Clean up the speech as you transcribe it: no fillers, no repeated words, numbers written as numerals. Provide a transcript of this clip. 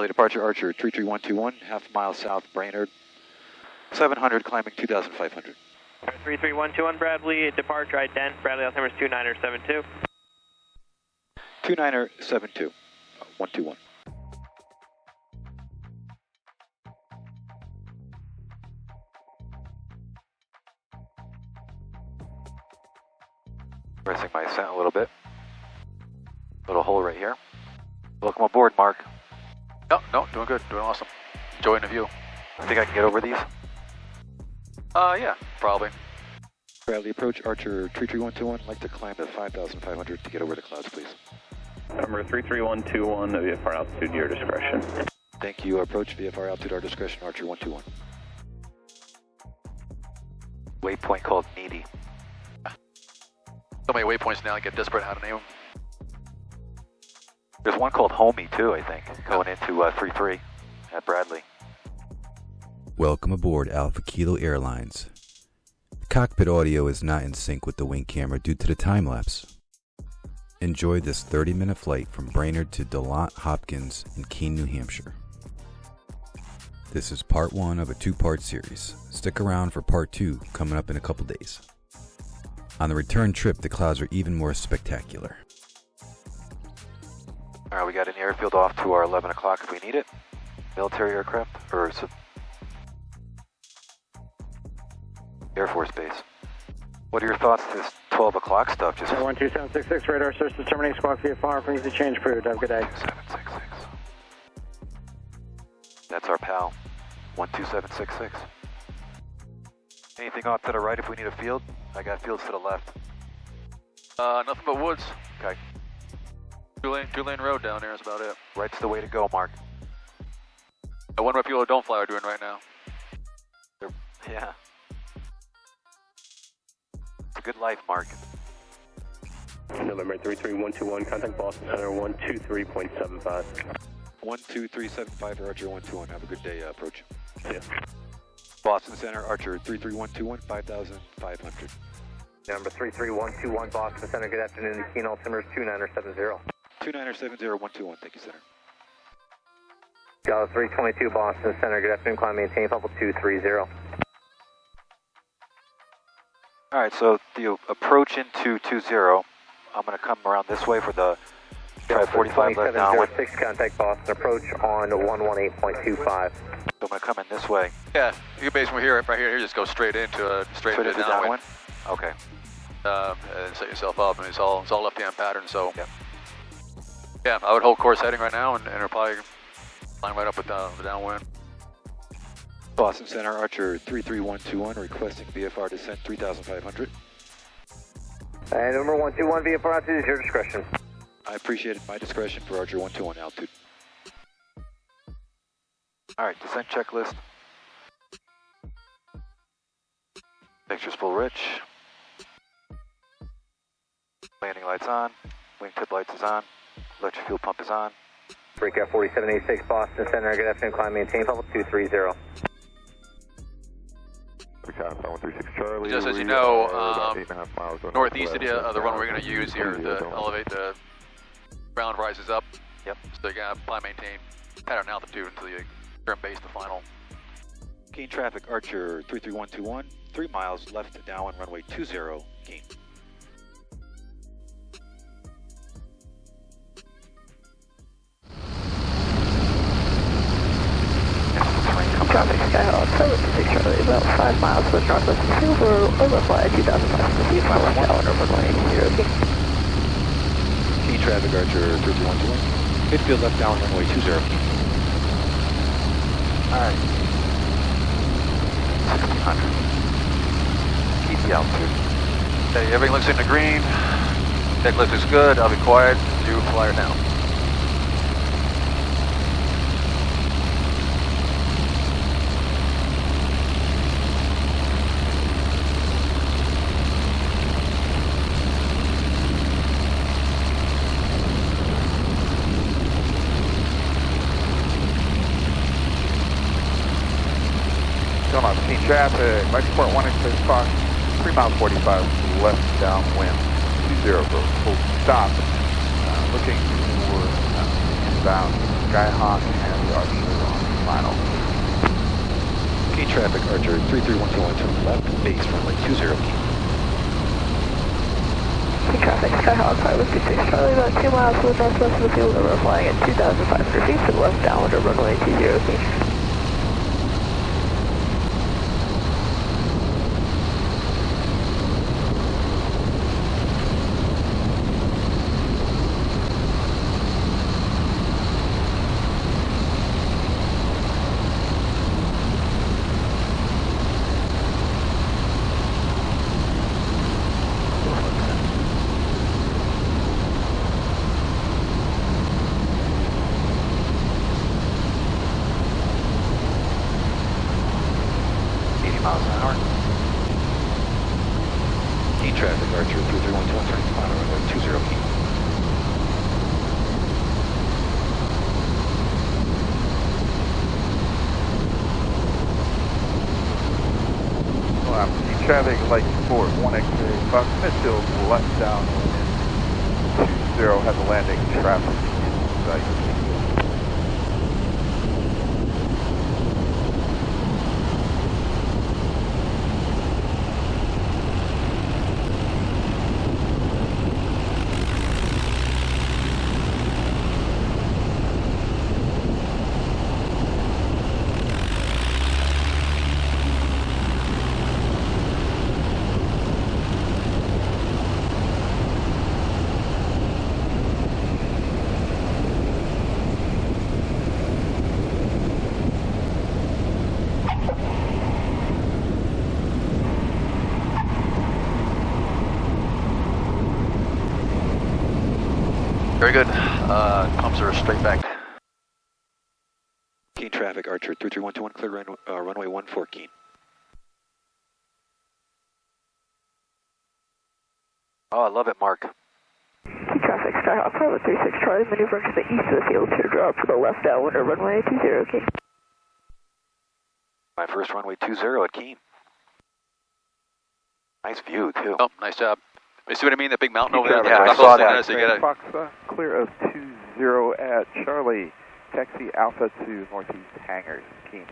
Bradley departure Archer 33121, half mile south Brainard, 700 climbing 2,500. 33121 Bradley, departure ident, Bradley altimeter is 29er72. 29er72, 121. Pressing my ascent a little bit. Little hole right here. Welcome aboard, Mark. No, doing good, doing awesome. Enjoying the view. I think I can get over these. Yeah, probably. Bradley approach Archer 33121, like to climb to 5,500 to get over the clouds, please. Number 33121, VFR altitude, your discretion. Thank you. Approach VFR altitude, our discretion, Archer 121. Waypoint called Needy. So many waypoints now, I get desperate how to name them. There's one called Homey too, I think, going into 33 at Bradley. Welcome aboard Alpha Kilo Airlines. The cockpit audio is not in sync with the wing camera due to the time lapse. Enjoy this 30-minute flight from Brainard to Dillant, Hopkins in Keene, New Hampshire. This is part 1 of a 2-part series. Stick around for part 2 coming up in a couple days. On the return trip, the clouds are even more spectacular. All right, we got an airfield off to our 11 o'clock if we need it. Military aircraft, or Air Force Base. What are your thoughts to this 12 o'clock stuff? Just 12766, radar source determining squawk VFR, frequency change approved. Have a good day. 2766. That's our pal, 12766. Anything off to the right if we need a field? I got fields to the left. Nothing but woods. Okay. Two-lane road down there is about it. Right's the way to go, Mark. I wonder what people who don't fly are doing right now. Yeah. It's a good life, Mark. November 33121, contact Boston Center 123.75. 12375 Archer 121. Have a good day, approach. Yeah. Boston Center, Archer 33121, 5,500. Number 33121 Boston Center, good afternoon. Keene altimeter is 29er70. 29er70 121. Thank you, Center. Dallas 322 Boston Center, good afternoon. Climb maintain level 230. All right, so the approach into 20, I'm going to come around this way for the try 45 left downwind. 6 contact Boston approach on 118.25. So I'm going to come in this way. Yeah, you can basically here, right here, just go straight into downwind. Okay. And set yourself up, and it's all left-hand pattern. So yep. Yeah, I would hold course heading right now, and it'll probably line right up with the downwind. Boston Center, Archer 33121, requesting VFR descent 3,500. And number 121 VFR altitude is your discretion. I appreciate it. My discretion for Archer 121 altitude. All right, descent checklist. Mixture's full rich. Landing lights on. Wingtip lights is on. Electric fuel pump is on. Breakout 4786 Boston Center, good afternoon. Climb maintain level 230. Just as you know, northeast of the runway we're going to use here to elevate the ground rises up. Yep. So you're going to apply maintain pattern altitude until you turn base to final. Keene traffic, Archer 33121, 3 miles left downwind runway 20, Keene. Traffic Skyhawk 726 Charlie, about 5 miles west northwest of Silver, overfly 2,500 feet, my left downwind runway 0. Keene traffic, Archer 33121, midfield left downwind runway 20. Alright. 1,600. Keep the altitude. Okay, everything looks in the green. Deck lift is good. I'll be quiet. You fly her down. Keene traffic, Mexport 186 Fox, 3 miles 45 left downwind, 20 full stop. Looking for inbound Skyhawk and final. Keene traffic, Archer 33121, turn left, base runway 20 Keene. Keene traffic, Skyhawk 526 Charlie, about 2 miles to the northwest of the field, over flying at 2,500 feet to the left downwind of runway 20 Keene. Traffic, Archer 33121, turning final runway 20 Keene. Keene traffic, light support, 1 X-ray, Fox midfield, left downwind, 20, has a landing traffic in sight. Very good. Pumps are straight back. Keene traffic, Archer 33121, clear runway 14 Keene. Oh, I love it, Mark. Keene traffic, Skyhawk 536 Charlie, maneuvering to the east of the field to drop to the left downwind of runway 20 Keene. My first runway 20 at Keene. Nice view, too. Oh, nice job. You see what I mean? The big mountain over there? Yeah, I saw that. So you get Fox, clear of 20 at Charlie. Taxi Alpha to northeast hangars, Keene.